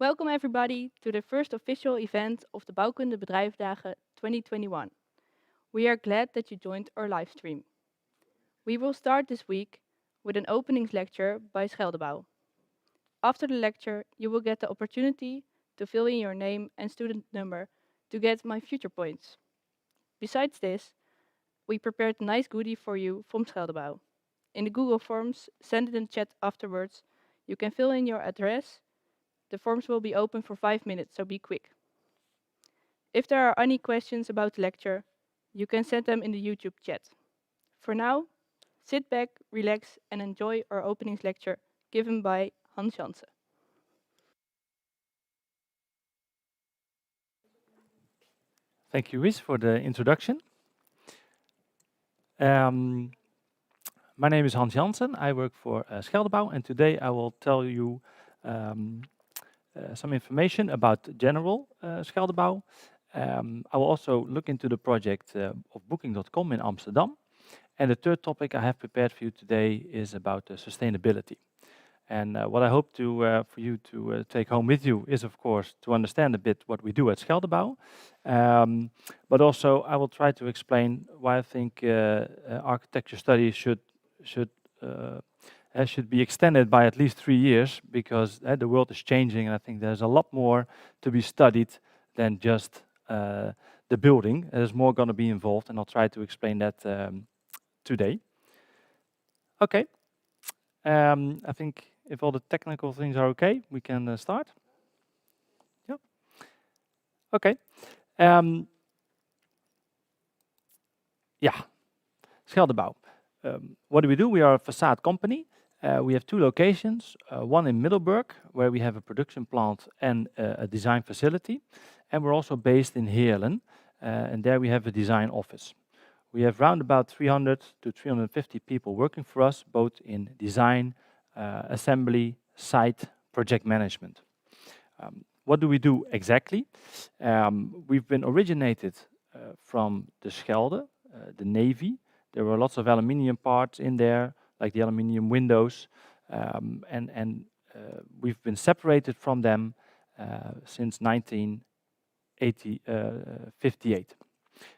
Welcome everybody to the first official event of the Bouwkunde Bedrijfsdagen 2021. We are glad that you joined our live stream. We will start this week with an openings lecture by Scheldebouw. After the lecture, you will get the opportunity to fill in your name and student number to get my future points. Besides this, we prepared a nice goodie for you from Scheldebouw. In the Google Forms, send it in the chat afterwards. You can fill in your address. The forms will be open for 5 minutes, so be quick. If there are any questions about the lecture, you can send them in the YouTube chat. For now, sit back, relax, and enjoy our openings lecture given by Hans Jansen. Thank you, Wies, for the introduction. My name is Hans Jansen. I work for Scheldebouw, and today I will tell you some information about general Scheldebouw. I will also look into the project of Booking.com in Amsterdam. And the third topic I have prepared for you today is about sustainability. And what I hope for you to take home with you is, of course, to understand a bit what we do at Scheldebouw. But also, I will try to explain why I think architecture studies should be extended by at least 3 years, because the world is changing, and I think there's a lot more to be studied than just the building. There's more going to be involved, and I'll try to explain that today. Okay. I think if all the technical things are okay, we can start. Yeah. Okay. Yeah. Scheldebouw. What do? We are a facade company. We have 2 locations, one in Middelburg, where we have a production plant and a design facility. And we're also based in Heerlen, and there we have a design office. We have around about 300 to 350 people working for us, both in design, assembly, site, project management. What do we do exactly? We've been originated from the Schelde, the Navy. There were lots of aluminium parts in there, like the aluminium windows, and we've been separated from them since 1958.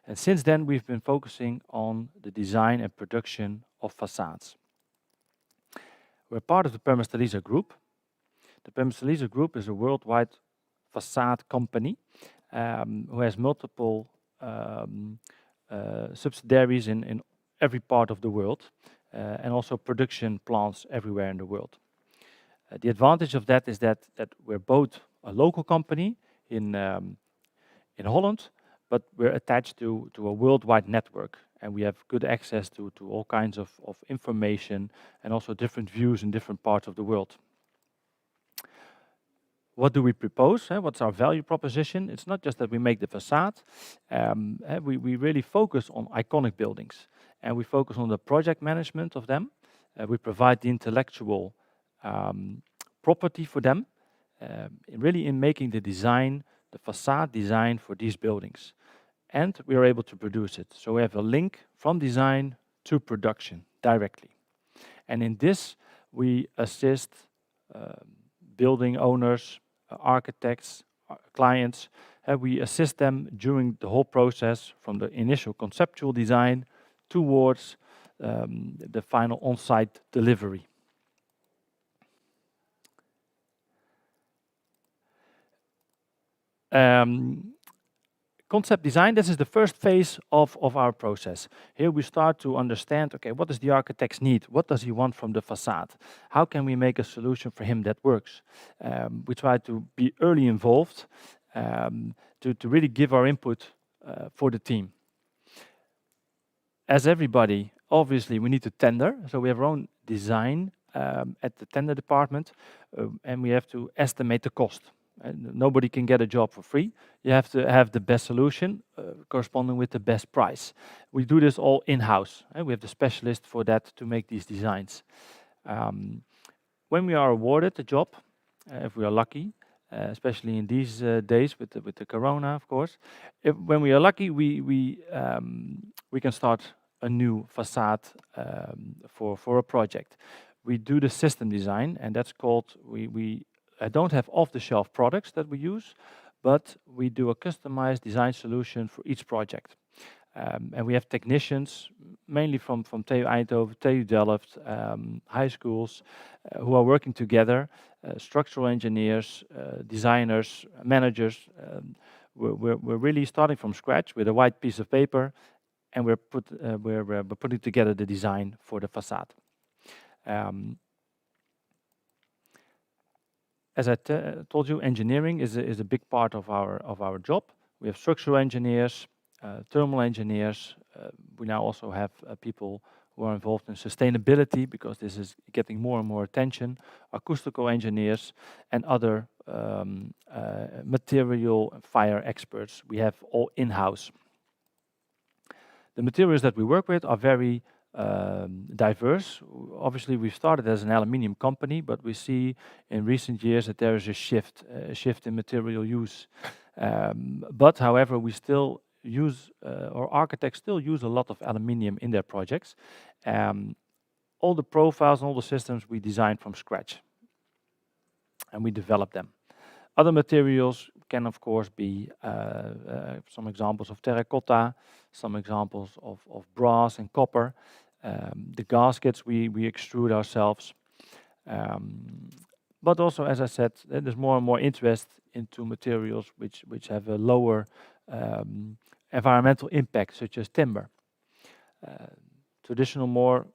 And since then, we've been focusing on the design and production of facades. We're part of the Perma-Stelisa Group. The Perma-Stelisa Group is a worldwide facade company who has multiple subsidiaries in every part of the world, and also production plants everywhere in the world. The advantage of that is that we're both a local company in Holland, but we're attached to a worldwide network, and we have good access to all kinds of information and also different views in different parts of the world. What do we propose? What's our value proposition? It's not just that we make the facade. We really focus on iconic buildings, and we focus on the project management of them. We provide the intellectual property for them, really in making the design, the facade design for these buildings. And we are able to produce it. So we have a link from design to production directly. And in this, we assist building owners, architects, clients. We assist them during the whole process, from the initial conceptual design towards the final on-site delivery. Concept design, this is the first phase of our process. Here we start to understand, okay, what does the architect's need? What does he want from the facade? How can we make a solution for him that works? We try to be early involved to really give our input for the team. As everybody, obviously, we need to tender. So we have our own design at the tender department, and we have to estimate the cost. And nobody can get a job for free. You have to have the best solution corresponding with the best price. We do this all in-house. We have the specialist for that to make these designs. When we are awarded the job, if we are lucky, especially in these days with the corona, of course, when we are lucky, we can start a new facade for a project. We do the system design, and that's called, we don't have off-the-shelf products that we use, but we do a customized design solution for each project. And we have technicians, mainly from TU Eindhoven, TU Delft, high schools, who are working together, structural engineers, designers, managers. We're really starting from scratch with a white piece of paper, and we're putting together the design for the facade. As I told you, engineering is a big part of our job. We have structural engineers, thermal engineers. We now also have people who are involved in sustainability, because this is getting more and more attention, acoustical engineers, and other material and fire experts. We have all in-house. The materials that we work with are very diverse. Obviously, we started as an aluminium company, but we see in recent years that there is a shift in material use. But however, we still use, or architects still use a lot of aluminium in their projects. All the profiles and all the systems we design from scratch, and we develop them. Other materials can, of course, be some examples of terracotta, some examples of brass and copper. The gaskets we extrude ourselves. But also, as I said, there's more and more interest into materials which have a lower environmental impact, such as timber. Traditional more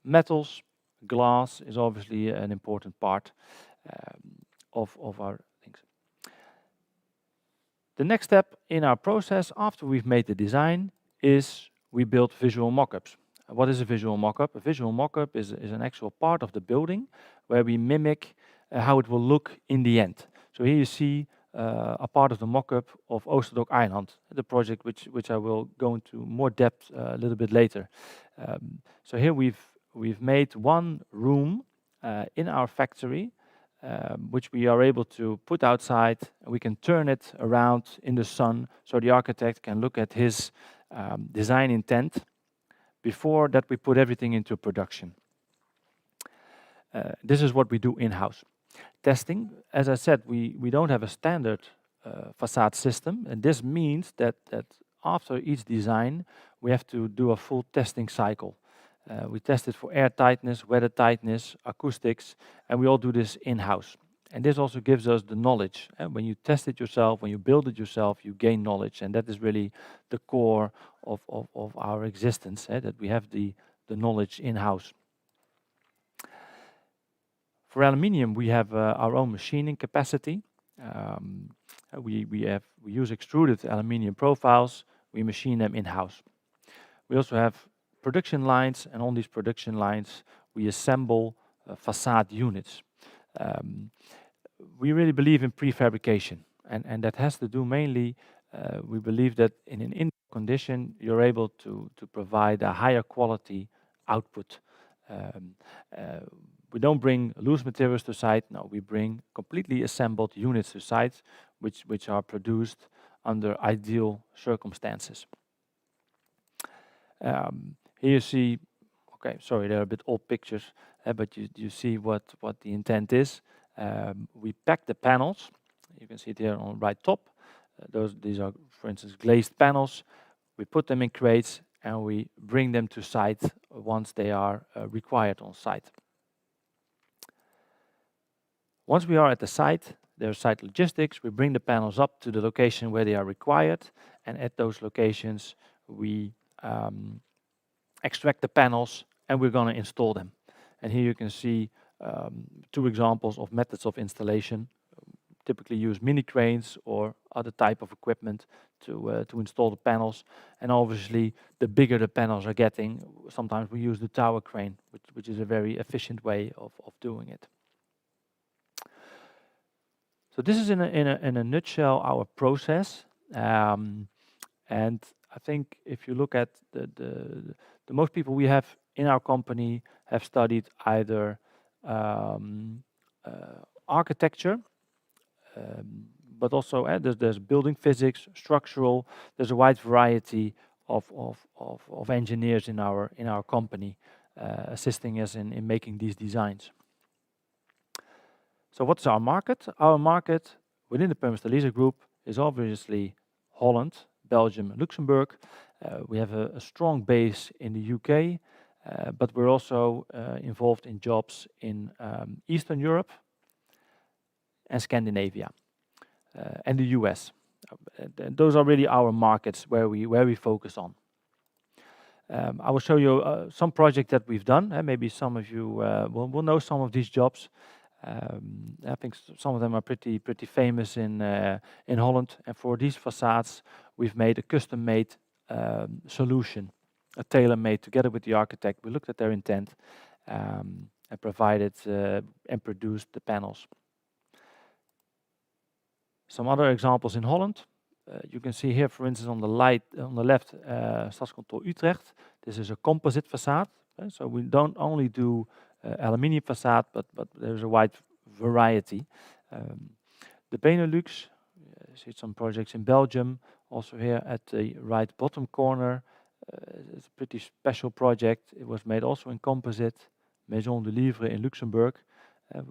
metals, glass is obviously an important part of our things. The next step in our process, after we've made the design, is we build visual mock-ups. What is a visual mock-up? A visual mock-up is an actual part of the building where we mimic how it will look in the end. So here you see a part of the mock-up of Oosterdok Island, the project which I will go into more depth a little bit later. So here we've made one room in our factory, which we are able to put outside, and we can turn it around in the sun, so the architect can look at his design intent before that we put everything into production. This is what we do in-house. Testing, as I said, we don't have a standard facade system, and this means that after each design, we have to do a full testing cycle. We test it for air tightness, weather tightness, acoustics, and we all do this in-house. And this also gives us the knowledge. And when you test it yourself, when you build it yourself, you gain knowledge, and that is really the core of our existence, that we have the knowledge in-house. For aluminium, we have our own machining capacity. We use extruded aluminium profiles. We machine them in-house. We also have production lines, and on these production lines, we assemble facade units. We really believe in prefabrication, and that has to do mainly, we believe that in an indoor condition, you're able to provide a higher quality output. We don't bring loose materials to site. No, we bring completely assembled units to site, which are produced under ideal circumstances. Here you see, okay, sorry, they're a bit old pictures, but you see what the intent is. We pack the panels. You can see it here on the right top. These are, for instance, glazed panels. We put them in crates and we bring them to site once they are required on site. Once we are at the site, there's site logistics. We bring the panels up to the location where they are required, and at those locations, we extract the panels and we're going to install them. And here you can see two examples of methods of installation. Typically use mini cranes or other type of equipment to install the panels. And obviously, the bigger the panels are getting, sometimes we use the tower crane, which is a very efficient way of doing it. So this is in a nutshell our process, and I think if you look at the most people we have in our company have studied either architecture, but also there's building physics, structural. There's a wide variety of engineers in our company assisting us in making these designs. So what's our market? Our market within the Permstelize Group is obviously Holland, Belgium, Luxembourg. We have a strong base in the UK, but we're also involved in jobs in Eastern Europe and Scandinavia and the US. Those are really our markets where we focus on. I will show you some project that we've done. Maybe some of you will know some of these jobs. I think some of them are pretty famous in Holland. And for these facades, we've made a custom-made solution, a tailor-made together with the architect. We looked at their intent and provided and produced the panels. Some other examples in Holland. You can see here, for instance, on the left, Stadskantoor Utrecht. This is a composite facade. So we don't only do aluminium facade, but there's a wide variety. The Benelux, see some projects in Belgium. Also here at the right bottom corner, it's a pretty special project. It was made also in composite. Maison de Livre in Luxembourg.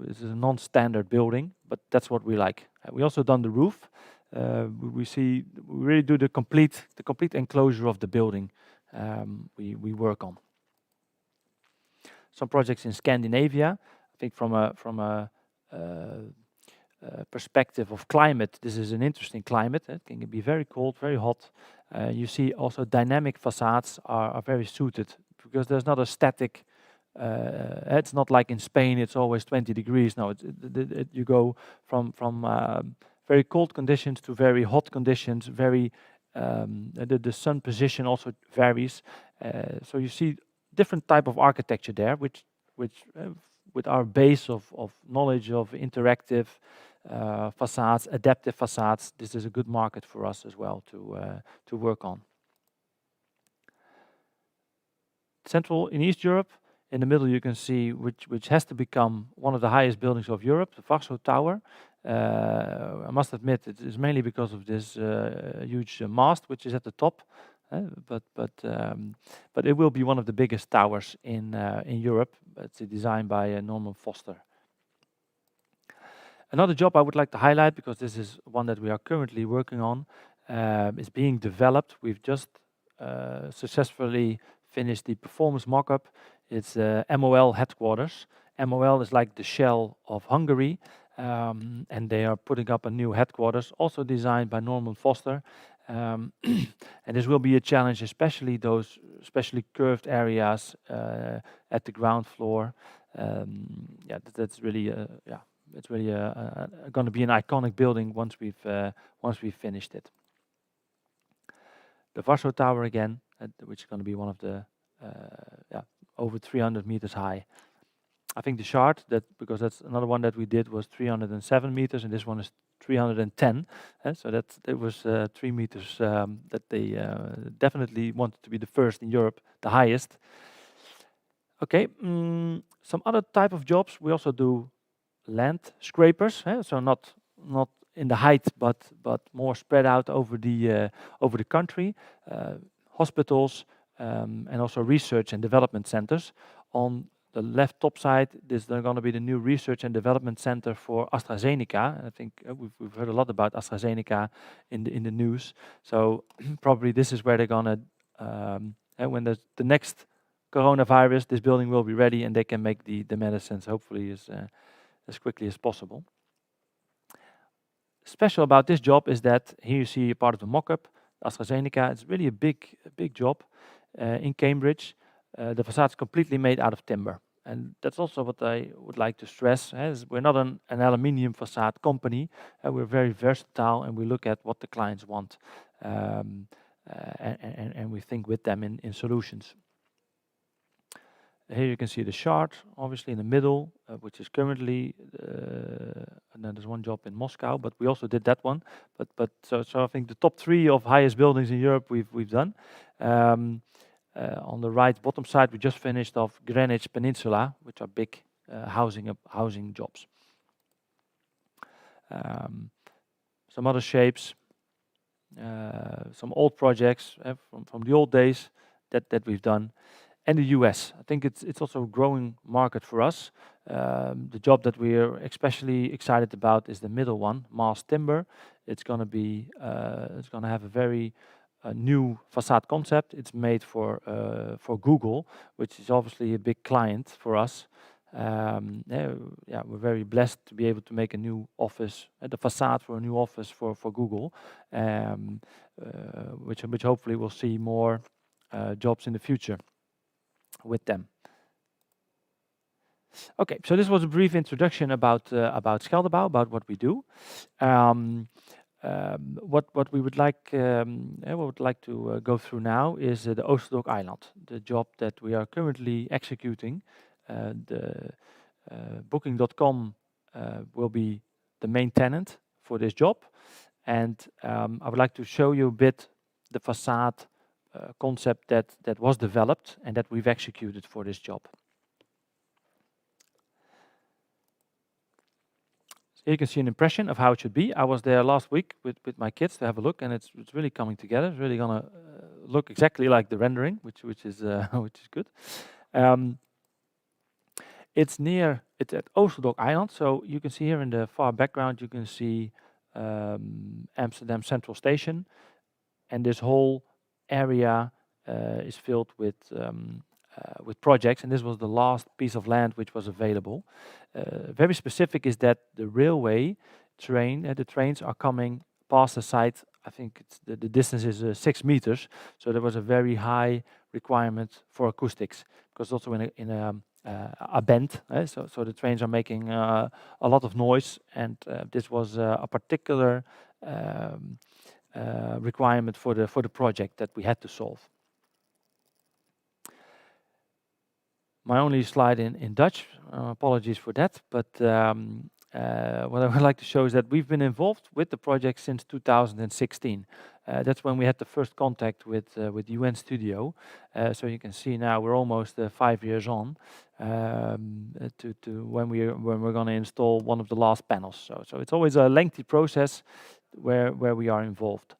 This is a non-standard building, but that's what we like. We also done the roof. We really do the complete enclosure of the building. We work on some projects in Scandinavia. I think from a perspective of climate, this is an interesting climate. It can be very cold, very hot. You see also dynamic facades are very suited because there's not a static. It's not like in Spain, it's always 20 degrees. No, you go from very cold conditions to very hot conditions. The sun position also varies. So you see different type of architecture there, which with our base of knowledge of interactive facades, adaptive facades, this is a good market for us as well to work on. Central in East Europe. In the middle, you can see which has to become one of the highest buildings of Europe, the Warsaw Tower. I must admit, it is mainly because of this huge mast, which is at the top. But it will be one of the biggest towers in Europe. It's designed by Norman Foster. Another job I would like to highlight, because this is one that we are currently working on, is being developed. We've just successfully finished the performance mock-up. It's MOL headquarters. MOL is like the Shell of Hungary, and they are putting up a new headquarters, also designed by Norman Foster. And this will be a challenge, especially curved areas at the ground floor. That's really it's really going to be an iconic building once we've finished it. The Warsaw Tower again, which is going to be one of the over 300 meters high. I think the chart because that's another one that we did, was 307 meters, and this one is 310. So it was 3 meters that they definitely wanted to be the first in Europe, the highest. Okay, some other type of jobs. We also do land scrapers, so not in the height, but more spread out over the country. Hospitals and also research and development centers. On the left top side, this is going to be the new research and development center for AstraZeneca. I think we've heard a lot about AstraZeneca in the news. So probably this is where they're going to, when the next coronavirus, this building will be ready and they can make the medicines hopefully as quickly as possible. Special about this job is that here you see a part of the mock-up, AstraZeneca. It's really a big job in Cambridge. The facade is completely made out of timber. And that's also what I would like to stress. We're not an aluminium facade company. We're very versatile and we look at what the clients want. And we think with them in solutions. Here you can see the chart, obviously in the middle, which is currently, and then there's one job in Moscow, but we also did that one. So I think the top 3 of highest buildings in Europe we've done. On the right bottom side, we just finished off Greenwich Peninsula, which are big housing jobs. Some other shapes, some old projects from the old days that we've done. and the US. I think it's also a growing market for us. The job that we're especially excited about is the middle one, mass timber. It's gonna have a very new facade concept. It's made for Google, which is obviously a big client for us. Yeah, we're very blessed to be able to make a new office, the facade for a new office for Google, which hopefully we'll see more jobs in the future with them. Okay, so this was a brief introduction about Scheldebouw, about what we do. What we would like to go through now is the Oosterdok Island, the job that we are currently executing. The Booking.com will be the main tenant for this job, and I would like to show you a bit the facade concept that was developed and that we've executed for this job. Here you can see an impression of how it should be. I was there last week with my kids to have a look, and it's really coming together. It's really gonna look exactly like the rendering, which is which is good. It's at Oosterdok Island, so you can see here in the far background, you can see Amsterdam Central Station, and this whole area is filled with projects, and this was the last piece of land which was available. Very specific is that the railway train, the trains are coming past the site. I think the distance is 6 meters, so there was a very high requirement for acoustics, because also in a bend, so the trains are making a lot of noise, and this was a particular requirement for the project that we had to solve. My only slide in Dutch, apologies for that, but what I would like to show is that we've been involved with the project since 2016. That's when we had the first contact with UN Studio. So you can see now we're almost 5 years on to when we're going to install one of the last panels. So it's always a lengthy process where we are involved.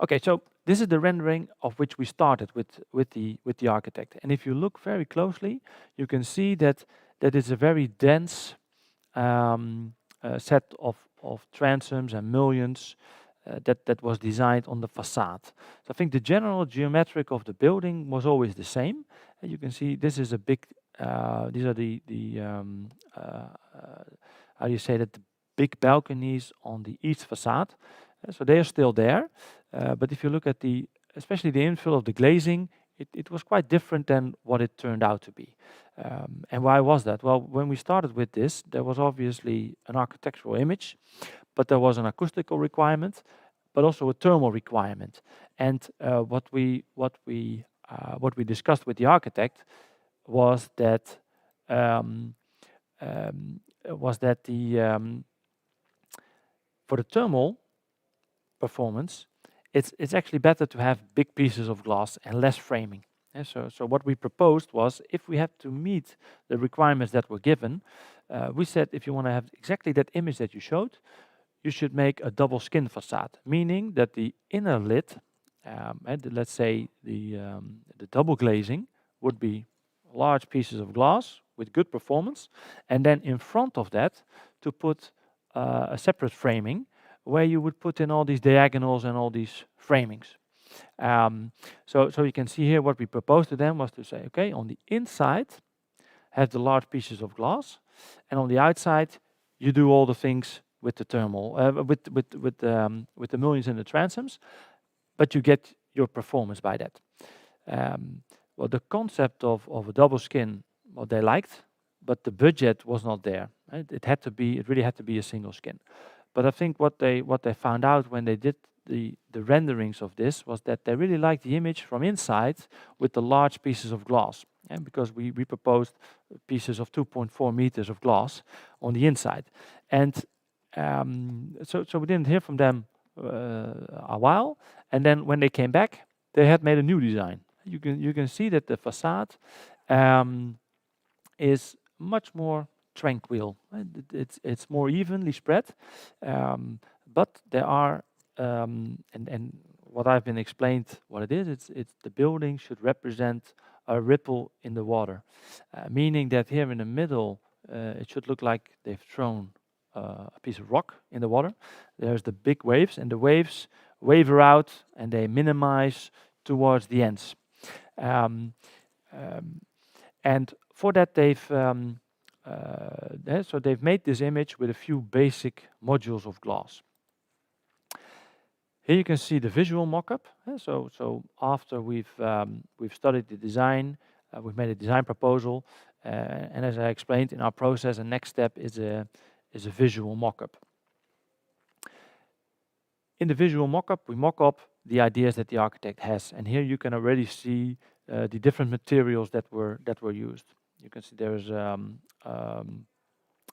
Okay, so this is the rendering of which we started with the architect. And if you look very closely, you can see that it's a very dense set of transoms and mullions that was designed on the facade. So I think the general geometric of the building was always the same. And you can see this is a big. These are how do you say that, the big balconies on the east facade. So they are still there. But if you look at especially the infill of the glazing, it was quite different than what it turned out to be. And why was that? Well, when we started with this, there was obviously an architectural image, but there was an acoustical requirement, but also a thermal requirement. And what we discussed with the architect was that for the thermal performance, it's actually better to have big pieces of glass and less framing. Yeah, so what we proposed was, if we have to meet the requirements that were given, we said if you want to have exactly that image that you showed, you should make a double skin facade, meaning that the inner lid, let's say the double glazing, would be large pieces of glass with good performance, and then in front of that to put a separate framing where you would put in all these diagonals and all these framings. So you can see here what we proposed to them was to say, okay, on the inside have the large pieces of glass, and on the outside you do all the things with the thermal, with the mullions and the transoms, but you get your performance by that. Well, the concept of a double skin, well, they liked, but the budget was not there. Right? It really had to be a single skin. But I think what they found out when they did the renderings of this was that they really liked the image from inside with the large pieces of glass. And because we proposed pieces of 2.4 meters of glass on the inside. And so we didn't hear from them a while. And then when they came back, they had made a new design. You can see that the facade is much more tranquil. It's more evenly spread, but there are and what I've been explained what it is. It's the building should represent a ripple in the water, meaning that here in the middle, it should look like they've thrown a piece of rock in the water. There's the big waves, and the waves waver out and they minimize towards the ends. Um, um, and for that, so they've made this image with a few basic modules of glass. Here you can see the visual mock-up. So after we've studied the design, we've made a design proposal, and as I explained in our process, the next step is a visual mock-up. In the visual mock-up, we mock up the ideas that the architect has, and here you can already see the different materials that were used. You can see there is a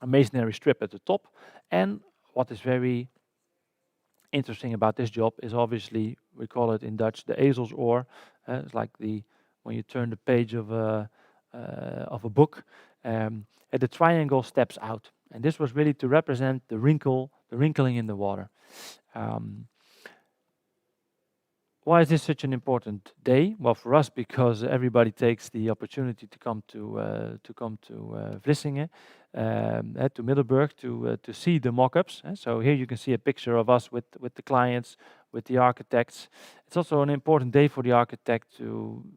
masonry strip at the top, and what is very interesting about this job is obviously, we call it in Dutch the ezelsoor. It's like when you turn the page of a book, and the triangle steps out, and this was really to represent the wrinkling in the water. Why is this such an important day? Well, for us, because everybody takes the opportunity to come to Vlissingen, to Middelburg, to see the mock-ups. So here you can see a picture of us with the clients, with the architects. It's also an important day for the architect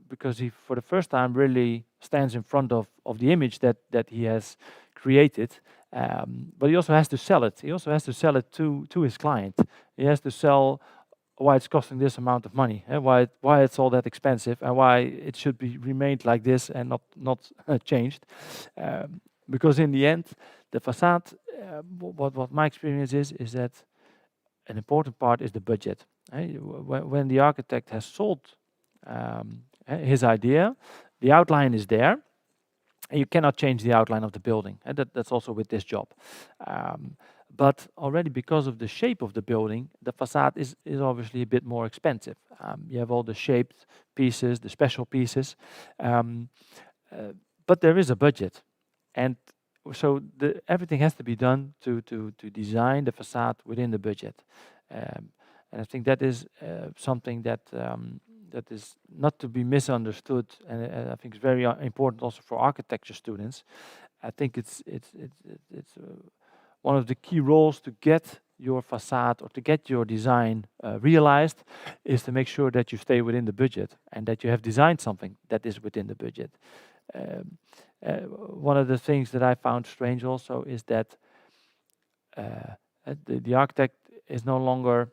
because he, for the first time, really stands in front of the image that he has created. But he also has to sell it. He also has to sell it to his client. He has to sell why it's costing this amount of money, why it's all that expensive, and why it should be remained like this and not changed. Because in the end, the facade, what my experience is that an important part is the budget. When the architect has sold his idea, the outline is there, and you cannot change the outline of the building. And that's also with this job. But already because of the shape of the building, the facade is obviously a bit more expensive. You have all the shaped pieces, the special pieces, but there is a budget. And so everything has to be done to design the facade within the budget. And I think that is something that is not to be misunderstood, and I think it's very important also for architecture students. I think it's one of the key roles to get your facade or to get your design realized is to make sure that you stay within the budget and that you have designed something that is within the budget. One of the things that I found strange also is that the architect is no longer,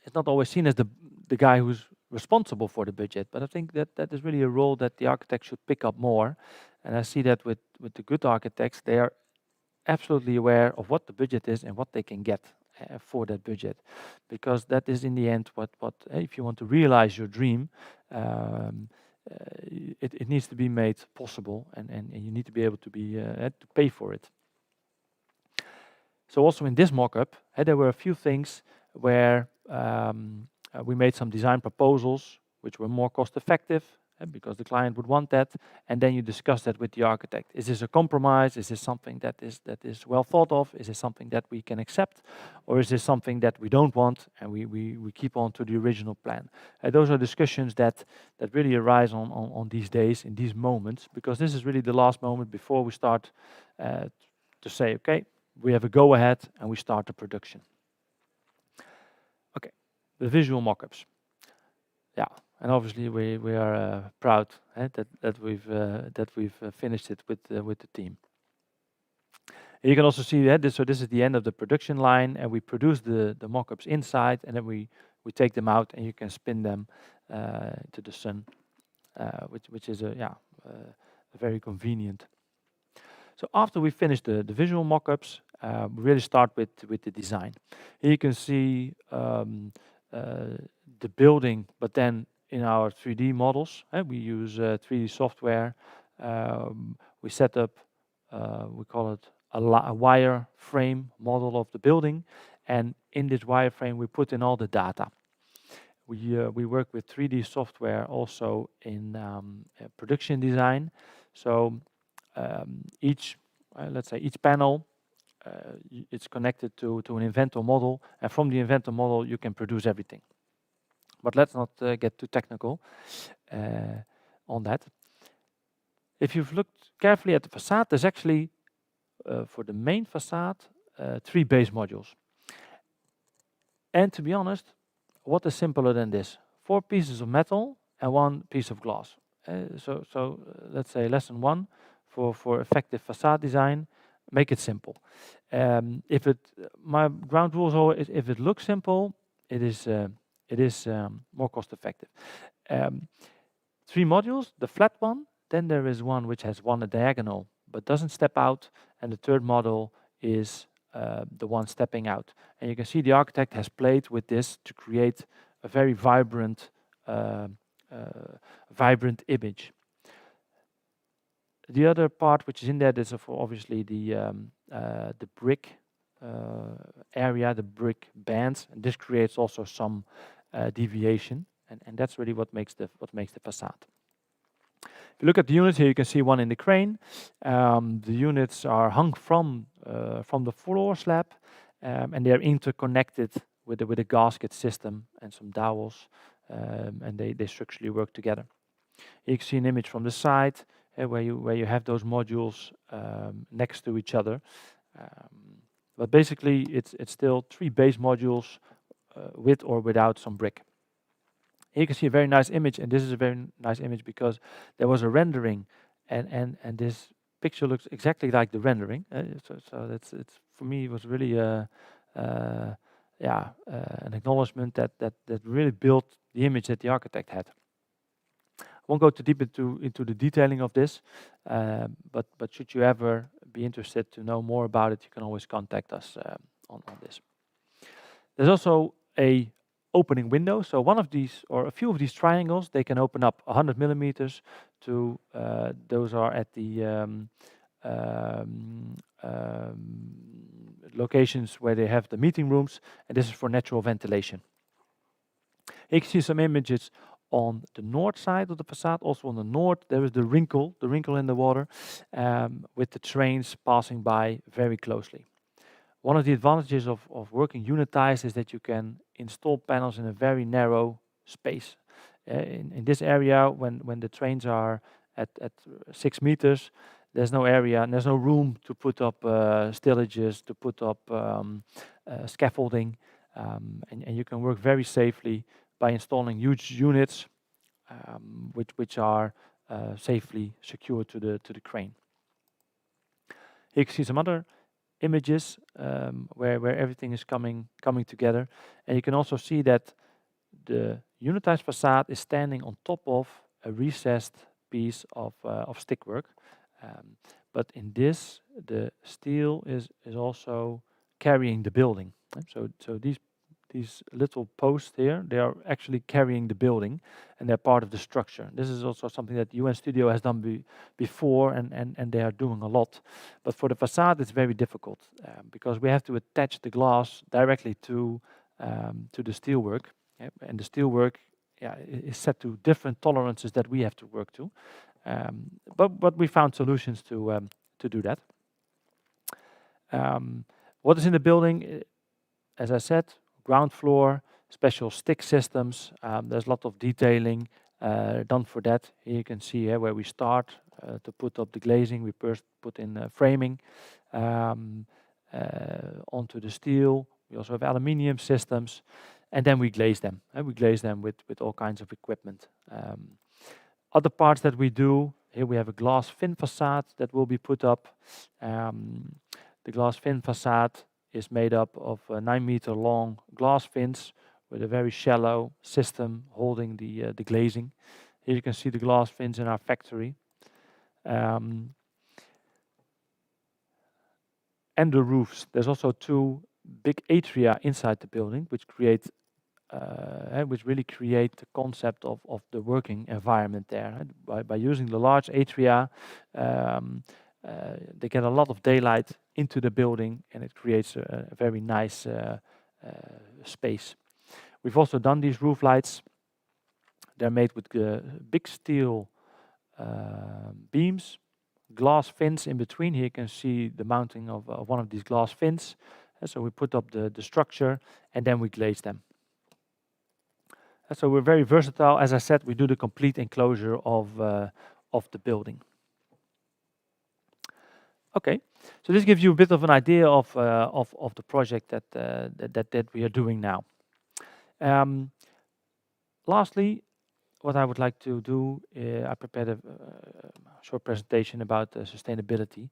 it's not always seen as the guy who's responsible for the budget, but I think that is really a role that the architect should pick up more. And I see that with the good architects, they are absolutely aware of what the budget is and what they can get for that budget, because that is in the end what if you want to realize your dream, it needs to be made possible, and you need to be able to to pay for it. So also in this mock-up, there were a few things where we made some design proposals which were more cost effective, because the client would want that, and then you discuss that with the architect. Is this a compromise? Is this something that is well thought of? Is this something that we can accept? Or is this something that we don't want and we keep on to the original plan? Those are discussions that really arise on these days, in these moments, because this is really the last moment before we start to say, okay, we have a go-ahead and we start the production. Okay, the visual mock-ups. Yeah, and obviously we are proud that we've finished it with the team. You can also see that so this is the end of the production line, and we produce the mock-ups inside, and then we take them out, and you can spin them to the sun, which is very convenient. So after we finish the visual mock-ups, we really start with the design. Here you can see the building, but then in our 3D models, we use 3D software. We set up, we call it a wire frame model of the building, and in this wireframe we put in all the data. We work with 3D software also in production design. So let's say each panel, it's connected to an inventor model, and from the inventor model you can produce everything. But let's not get too technical on that. If you've looked carefully at the facade, there's actually, for the main facade, 3 base modules. And to be honest, what is simpler than this? 4 pieces of metal and 1 piece of glass. Let's say lesson 1 for effective facade design, make it simple. My ground rule is always, if it looks simple, it is more cost effective. 3 modules, the flat one, then there is one which has one diagonal but doesn't step out, and the third model is the one stepping out. And you can see the architect has played with this to create a very vibrant image. The other part which is in there is obviously the brick area, the brick bands, and this creates also some deviation, and that's really what makes the facade. If you look at the units here, you can see one in the crane. The units are hung from the floor slab, and they are interconnected with a gasket system and some dowels, and they structurally work together. You can see an image from the side where you have those modules next to each other. But basically, it's still 3 base modules with or without some brick. Here you can see a very nice image, and this is a very nice image because there was a rendering, and this picture looks exactly like the rendering. So it's for me, it was really an acknowledgement that really built the image that the architect had. I won't go too deep into the detailing of this, but should you ever be interested to know more about it, you can always contact us on this. There's also a opening window. So one of these, or a few of these triangles, they can open up 100 millimeters to, those are at the locations where they have the meeting rooms, and this is for natural ventilation. You can see some images on the north side of the facade. Also on the north, there is the wrinkle in the water, with the trains passing by very closely. One of the advantages of working unitized is that you can install panels in a very narrow space. In this area, when the trains are at 6 meters, there's no area and there's no room to put up stillages, to put up scaffolding, and you can work very safely by installing huge units, which are safely secured to the crane. Here you can see some other images where everything is coming together, and you can also see that the unitized facade is standing on top of a recessed piece of stickwork, but in this the steel is also carrying the building. So these little posts here, they are actually carrying the building, and they're part of the structure. This is also something that UN Studio has done before, and they are doing a lot. But for the facade, it's very difficult because we have to attach the glass directly to the steelwork, and the steelwork is set to different tolerances that we have to work to. But we found solutions to do that. What is in the building? As I said, ground floor, special stick systems. There's a lot of detailing done for that. Here you can see where we start to put up the glazing. We first put in framing onto the steel. We also have aluminium systems, and then we glaze them. We glaze them with all kinds of equipment. Other parts that we do, here we have a glass fin facade that will be put up. The glass fin facade is made up of 9-meter long glass fins with a very shallow system holding the glazing. Here you can see the glass fins in our factory. And the roofs. There's also 2 big atria inside the building, which really create the concept of the working environment there. By using the large atria, they get a lot of daylight into the building, and it creates a very nice space. We've also done these roof lights. They're made with big steel beams, glass fins in between. Here you can see the mounting of one of these glass fins. So we put up the structure, and then we glaze them. So we're very versatile. As I said, we do the complete enclosure of the building. Okay, so this gives you a bit of an idea of the project that we are doing now. Lastly, what I would like to do, I prepared a short presentation about sustainability,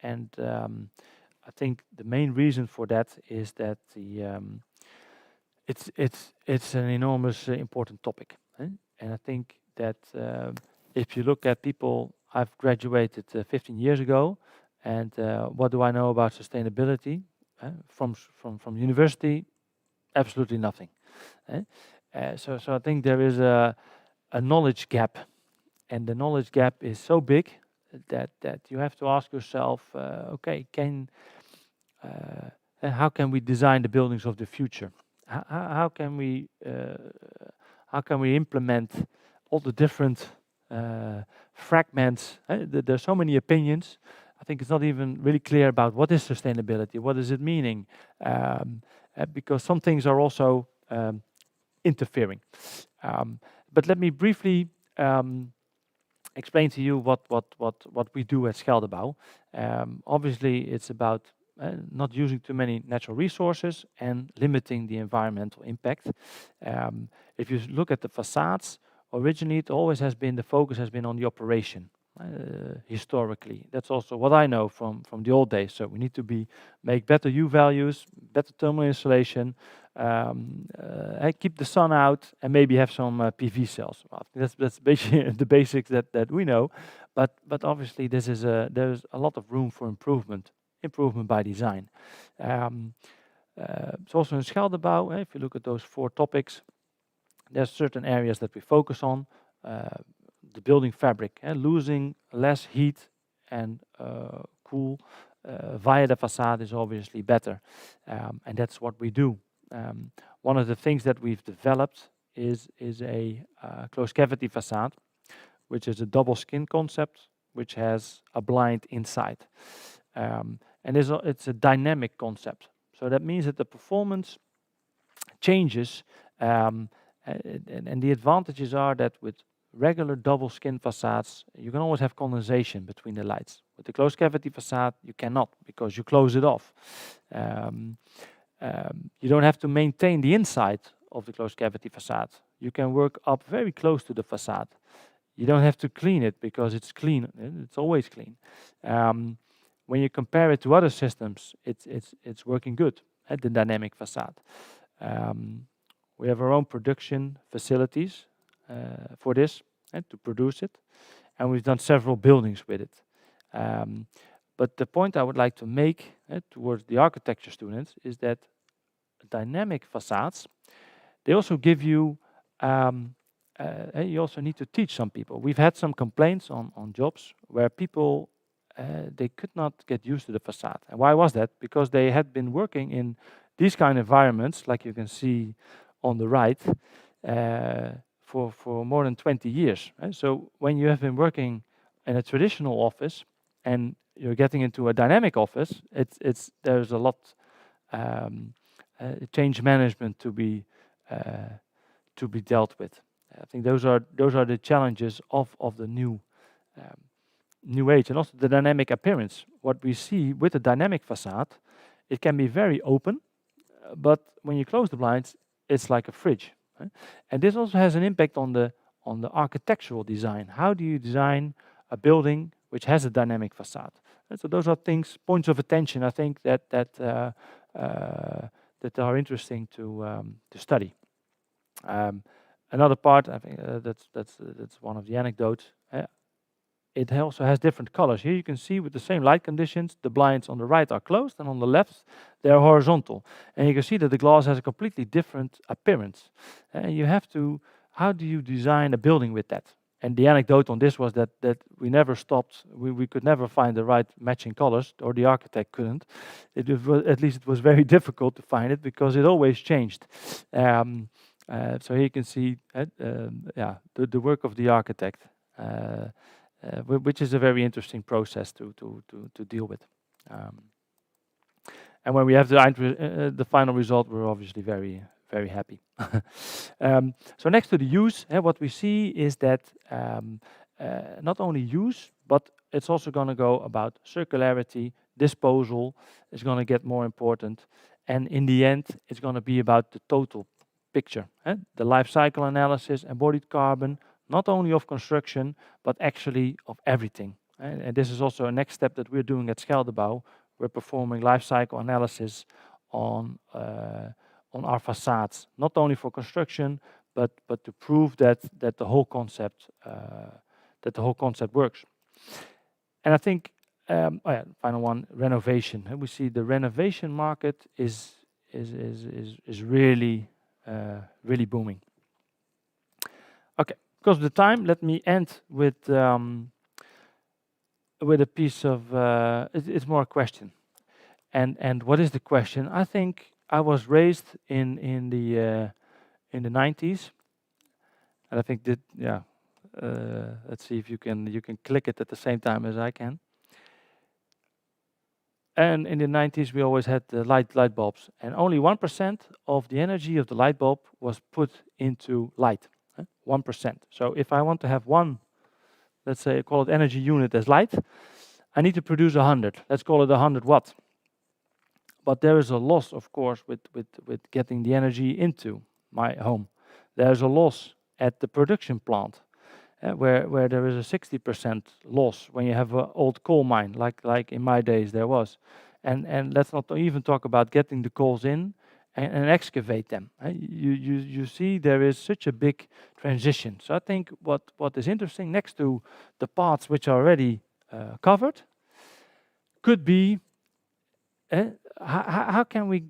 and I think the main reason for that is that it's an enormous important topic, and I think that if you look at people, I've graduated 15 years ago, and what do I know about sustainability from university? Absolutely nothing. So I think there is a knowledge gap, and the knowledge gap is so big that you have to ask yourself, okay, how can we design the buildings of the future? How can we implement all the different fragments? There's so many opinions. I think it's not even really clear about what is sustainability, what is it meaning, because some things are also interfering. But let me briefly explain to you what we do at Scheldebouw. Obviously, it's about not using too many natural resources and limiting the environmental impact. If you look at the facades, originally it always has been, the focus has been on the operation. Historically, that's also what I know from the old days. So we need to make better U values, better thermal insulation, keep the sun out, and maybe have some PV cells. Well, that's basically the basics that we know. But obviously there's a lot of room for improvement by design. So also in Scheldebouw, if you look at those 4 topics, there's certain areas that we focus on. The building fabric, losing less heat and cool via the facade is obviously better, and that's what we do. One of the things that we've developed is a closed cavity facade, which is a double skin concept, which has a blind inside, and it's a dynamic concept. So that means that the performance changes, and the advantages are that with regular double skin facades, you can always have condensation between the lights. With the closed cavity facade, you cannot, because you close it off. You don't have to maintain the inside of the closed cavity facade. You can work up very close to the facade. You don't have to clean it because it's clean. It's always clean. When you compare it to other systems, it's working good at the dynamic facade. We have our own production facilities for this and to produce it, and we've done several buildings with it. But the point I would like to make towards the architecture students is that dynamic facades, they also give you, you also need to teach some people. We've had some complaints on jobs where people, they could not get used to the facade. And why was that? Because they had been working in these kind of environments, like you can see on the right, for more than 20 years. Right? So when you have been working in a traditional office and you're getting into a dynamic office, there's a lot change management to be dealt with. I think those are the challenges of the new age, and also the dynamic appearance. What we see with the dynamic facade, it can be very open, but when you close the blinds, it's like a fridge. Right? And this also has an impact on the architectural design. How do you design a building which has a dynamic facade? And so those are points of attention, I think, that are interesting to study. Another part, I think that's one of the anecdotes. It also has different colors. Here you can see with the same light conditions, the blinds on the right are closed, and on the left they are horizontal. And you can see that the glass has a completely different appearance. And you have to, how do you design a building with that? And the anecdote on this was that we never stopped. We could never find the right matching colors, or the architect couldn't. At least it was very difficult to find it because it always changed. So here you can see the work of the architect. Which is a very interesting process to deal with. And when we have the final result, we're obviously very very happy. So next to the use, what we see is that not only use, but it's also going to go about circularity, disposal is going to get more important, and in the end, it's going to be about the total picture. The life cycle analysis, embodied carbon, not only of construction, but actually of everything. And this is also a next step that we're doing at Scheldebouw. We're performing life cycle analysis on our facades, not only for construction, but to prove that the whole concept works. And I think, final one, renovation. And we see the renovation market is really booming. Okay, because of the time, let me end with a piece of it's more a question. And what is the question? I think I was raised in the 90s, and I think that let's see if you can click it at the same time as I can. And in the 90s, we always had the light bulbs, and only 1% of the energy of the light bulb was put into light. 1%. So if I want to have one, let's say, call it energy unit as light, I need to produce 100. Let's call it 100 watt. But there is a loss, of course, with getting the energy into my home. There's a loss at the production plant, where there is a 60% loss when you have an old coal mine, like in my days there was. And let's not even talk about getting the coals in and excavate them. You see there is such a big transition. So I think what is interesting, next to the parts which are already covered, could be how can we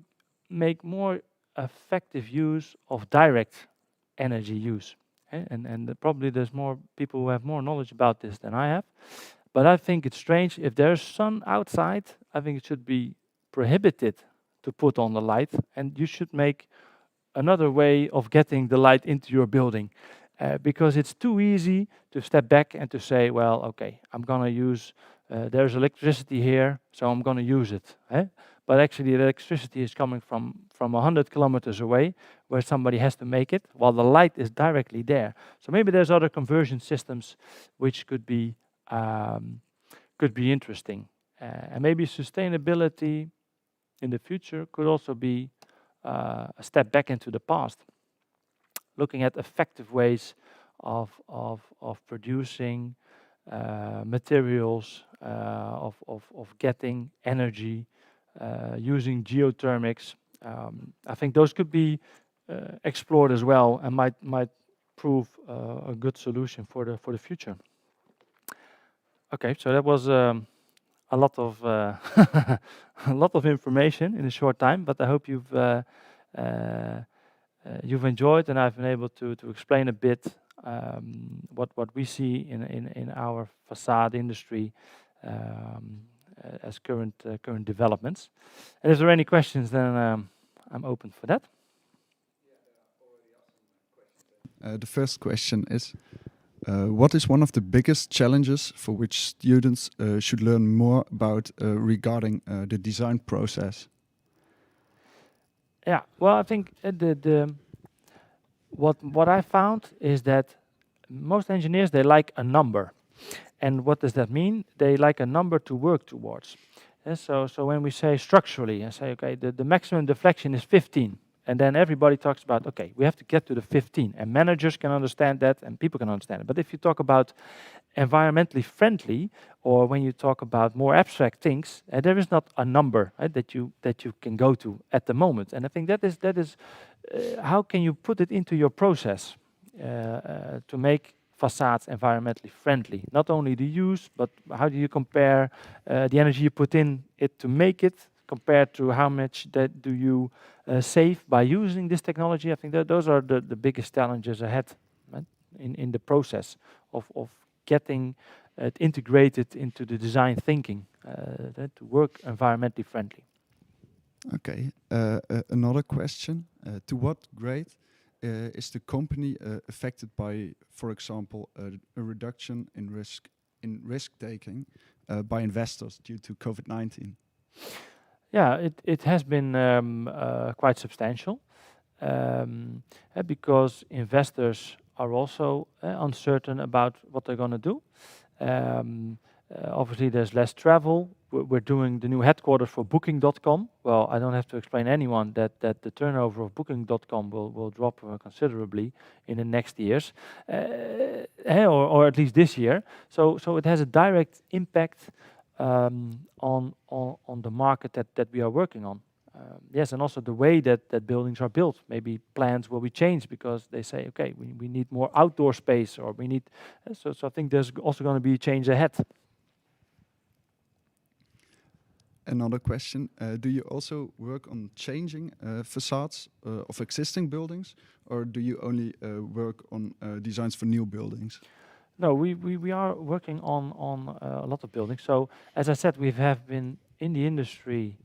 make more effective use of direct energy use? And probably there's more people who have more knowledge about this than I have. But I think it's strange, if there's sun outside, I think it should be prohibited to put on the light, and you should make another way of getting the light into your building. Because it's too easy to step back and to say, well, okay, I'm gonna use, there's electricity here, so I'm gonna use it. But actually the electricity is coming from 100 kilometers away, where somebody has to make it, while the light is directly there. So maybe there's other conversion systems which could be interesting. And maybe sustainability in the future could also be a step back into the past, looking at effective ways of producing materials, of getting energy, using geothermics. I think those could be explored as well, and might prove a good solution for the future. Okay, so that was a lot of a lot of information in a short time, but I hope you've enjoyed, and I've been able to explain a bit what we see in our facade industry as current developments. And if there are any questions, then I'm open for that. The first question is, what is one of the biggest challenges for which students should learn more about regarding the design process? Yeah, well, I think what I found is that most engineers, they like a number. And what does that mean? They like a number to work towards. So when we say structurally, and say, okay, the maximum deflection is 15, and then everybody talks about, okay, we have to get to the 15, and managers can understand that, and people can understand it. But if you talk about environmentally friendly, or when you talk about more abstract things, there is not a number that you can go to at the moment. And I think that is how can you put it into your process to make facades environmentally friendly? Not only the use, but how do you compare the energy you put in it to make it, compared to how much that do you save by using this technology? I think that those are the biggest challenges ahead, right? in the process of getting it integrated into the design thinking to work environmentally friendly. Okay, another question. To what grade is the company affected by, for example, a reduction in risk taking by investors due to COVID-19? Yeah, it has been quite substantial. because investors are also uncertain about what they're going to do. Obviously, there's less travel. We're doing the new headquarters for Booking.com. Well, I don't have to explain anyone that the turnover of Booking.com will drop considerably in the next years, or at least this year. So it has a direct impact on the market that we are working on. Yes, and also the way that buildings are built. Maybe plans will be changed because they say, okay, we need more outdoor space, or we need. So I think there's also going to be a change ahead. Another question, do you also work on changing facades of existing buildings, or do you only work on designs for new buildings? No, we are working on a lot of buildings. So as I said, we have been in the industry.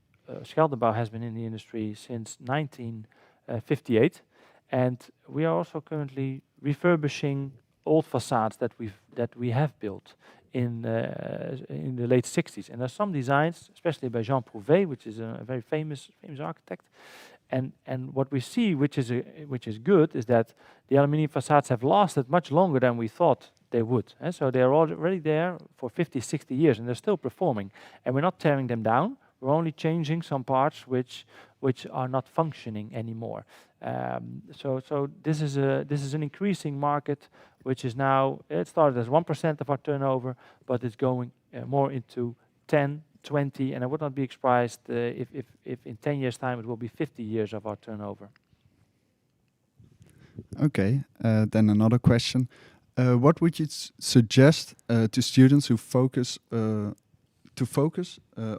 Scheldebouw has been in the industry since 1958, and we are also currently refurbishing old facades that we have built in the late 60s. And there's some designs, especially by Jean Prouvé, which is a very famous architect. And what we see, which is good, is that the aluminium facades have lasted much longer than we thought they would. So they are already there for 50, 60 years, and they're still performing. And we're not tearing them down. We're only changing some parts which are not functioning anymore. So this is an increasing market, which is now, it started as 1% of our turnover, but it's going more into 10, 20, and I would not be surprised if in 10 years' time it will be 50 years of our turnover. Okay, then another question. What would you suggest to students who focus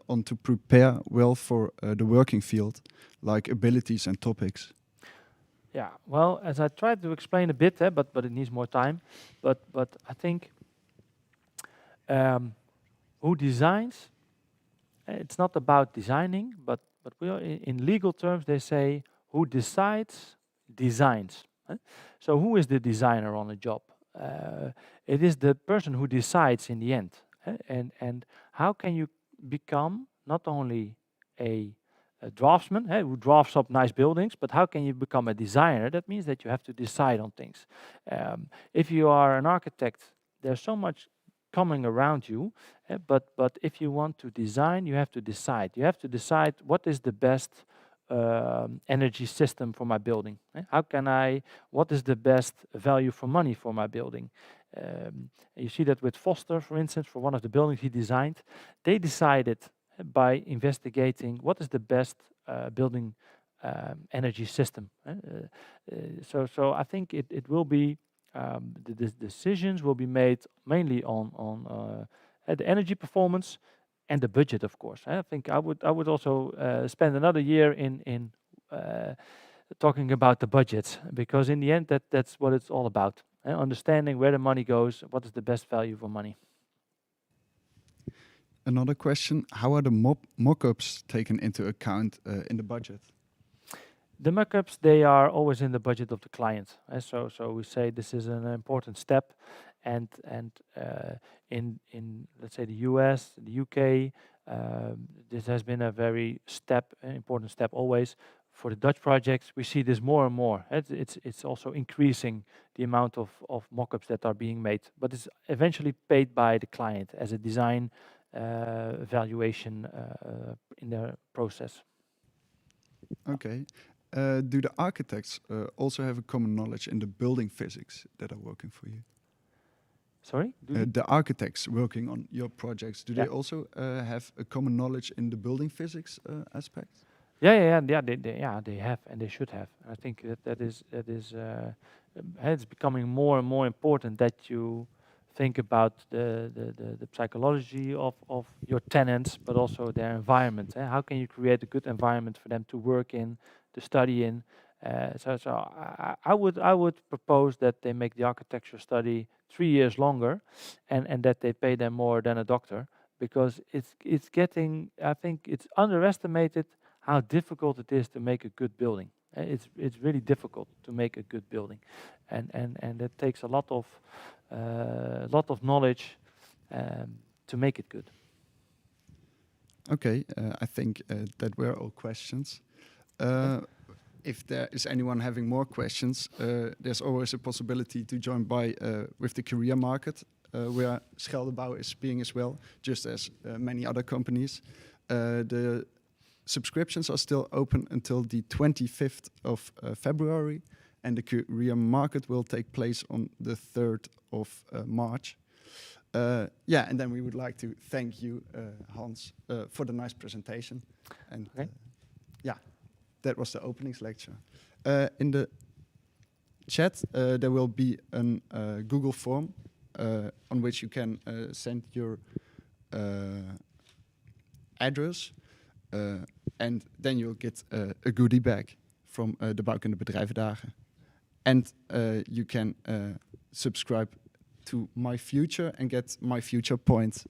on to prepare well for the working field, like abilities and topics? Yeah, well, as I tried to explain a bit, but it needs more time. But I think who designs? It's not about designing, but we are in legal terms. They say who decides designs. So who is the designer on a job? It is the person who decides in the end. And how can you become not only a draftsman who drafts up nice buildings, but how can you become a designer? That means that you have to decide on things. If you are an architect, there's so much coming around you, but if you want to design, you have to decide. You have to decide what is the best energy system for my building. What is the best value for money for my building? You see that with Foster, for instance, for one of the buildings he designed, they decided by investigating what is the best building energy system. So I think it will be, the decisions will be made mainly on the energy performance and the budget, of course. I think I would also spend another year in talking about the budget, because in the end that's what it's all about. Understanding where the money goes, what is the best value for money. Another question, how are the mock-ups taken into account in the budget? The mock-ups, they are always in the budget of the client. So we say this is an important step, and in let's say the US, the UK, this has been a very important step always. For the Dutch projects, we see this more and more. It's also increasing the amount of mock-ups that are being made, but it's eventually paid by the client as a design evaluation in their process. Okay. Do the architects also have a common knowledge in the building physics that are working for you? Sorry? The architects working on your projects, do they also have a common knowledge in the building physics aspect? Yeah. They have, and they should have. I think that is it's becoming more and more important that you think about the psychology of your tenants, but also their environment. How can you create a good environment for them to work in, to study in? So I would propose that they make the architecture study 3 years longer, and that they pay them more than a doctor, because it's getting, I think it's underestimated how difficult it is to make a good building. It's really difficult to make a good building, and it takes a lot of knowledge to make it good. Okay, I think that were all questions. if there is anyone having more questions, there's always a possibility to join by with the career market, where Scheldebouw is being as well, just as many other companies. The subscriptions are still open until the 25th of February, and the career market will take place on the 3rd of March. And then we would like to thank you, Hans, for the nice presentation. And that was the openings lecture. In the chat, there will be a Google form on which you can send your address, and then you'll get a goodie bag from the Bouwkunde Bedrijvendagen. And you can subscribe to My Future and get My Future points